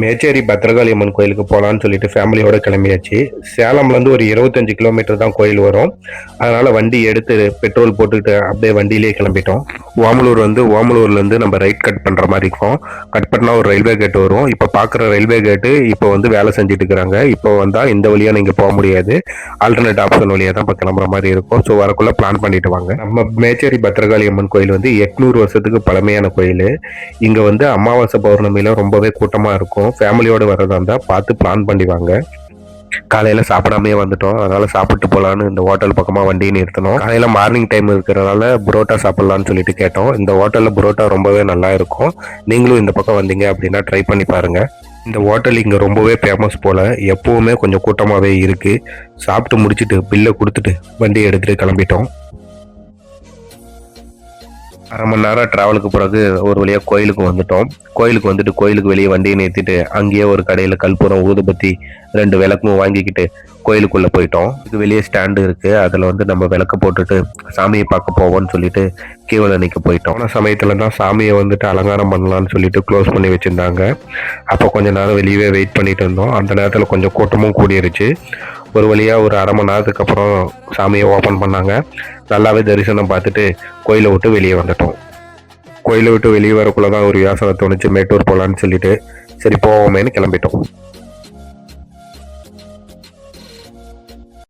மேச்சேரி பத்திரகாளி அம்மன் கோயிலுக்கு போகலான்னு சொல்லிட்டு ஃபேமிலியோட கிளம்பியாச்சு. சேலம்லேருந்து ஒரு 25 கிலோமீட்டர் தான் கோயில் வரும். அதனால் வண்டி எடுத்து பெட்ரோல் போட்டுக்கிட்டு அப்படியே வண்டியிலே கிளம்பிட்டோம். ஓமலூர்லேருந்து நம்ம ரைட் கட் பண்ணுற மாதிரி இருக்கும். கட் பண்ணால் ஒரு ரயில்வே கேட் வரும். இப்போ பார்க்குற ரயில்வே கேட்டு இப்போ வந்து வேலை செஞ்சுட்டு இருக்கிறாங்க. இப்போ வந்தால் இந்த வழியாக நீங்கள் போக முடியாது. ஆல்டர்னேட் ஆப்ஷன் வழியாக தான் இப்போ கிளம்புற மாதிரி இருக்கும். ஸோ வரக்குள்ளே பிளான் பண்ணிட்டு வாங்க. நம்ம மேச்சேரி பத்திரகாளி அம்மன் கோயில் வந்து 800 வருஷத்துக்கு பழமையான கோயில். இங்கே வந்து அமாவாசை பௌர்ணமியில் ரொம்பவே கூட்டமாக இருக்கும். ஃபேமிலியோடு வரதா இருந்தால் பார்த்து பிளான் பண்ணிவாங்க. காலையில் சாப்பிடாமே வந்துட்டோம். அதனால் சாப்பிட்டு போகலான்னு இந்த ஹோட்டல் பக்கமாக வண்டியை நிறுத்தினோம். காலையில் மார்னிங் டைம் இருக்கிறனால புரோட்டா சாப்பிட்லான்னு சொல்லிட்டு கேட்டோம். இந்த ஹோட்டலில் புரோட்டா ரொம்பவே நல்லா இருக்கும். நீங்களும் இந்த பக்கம் வந்தீங்க அப்படின்னா ட்ரை பண்ணி பாருங்கள். இந்த ஹோட்டல் இங்கே ரொம்பவே ஃபேமஸ் போல். எப்போவுமே கொஞ்சம் கூட்டமாகவே இருக்குது. சாப்பிட்டு முடிச்சுட்டு பில்லை கொடுத்துட்டு வண்டியை எடுத்துகிட்டு கிளம்பிட்டோம். அரை மணி நேரம் ட்ராவலுக்கு பிறகு ஒரு வழியாக கோயிலுக்கு வந்துட்டோம். கோயிலுக்கு வெளியே வண்டியை நிறுத்திட்டு அங்கேயே ஒரு கடையில் கற்பூரம், ஊதுபத்தி, 2 விளக்கும் வாங்கிக்கிட்டு கோயிலுக்குள்ளே போயிட்டோம். இதுக்கு வெளியே ஸ்டாண்டு இருக்குது. அதில் வந்து நம்ம விளக்கு போட்டுட்டு சாமியை பார்க்க போவோம்னு சொல்லிட்டு கீழே நிற்க போயிட்டோம். ஆனால் சமயத்தில் தான் சாமியை வந்துட்டு அலங்காரம் பண்ணலான்னு சொல்லிட்டு க்ளோஸ் பண்ணி வச்சுருந்தாங்க. அப்போ கொஞ்சம் நேரம் வெளியே வெயிட் பண்ணிட்டு இருந்தோம். அந்த நேரத்தில் கொஞ்சம் கூட்டமும் கூடிருச்சு. ஒரு வழியாக ஒரு அரை மணி நேரத்துக்கு அப்புறம் சாமியை ஓப்பன் பண்ணாங்க. நல்லாவே தரிசனம் பார்த்துட்டு கோயிலை விட்டு வெளியே வந்துட்டோம். கோயிலை விட்டு வெளியே வரக்குள்ளே தான் ஒரு யோசனை தோணுச்சு, மேட்டூர் போகலான்னு சொல்லிட்டு சரி போவோமேன்னு கிளம்பிட்டோம்.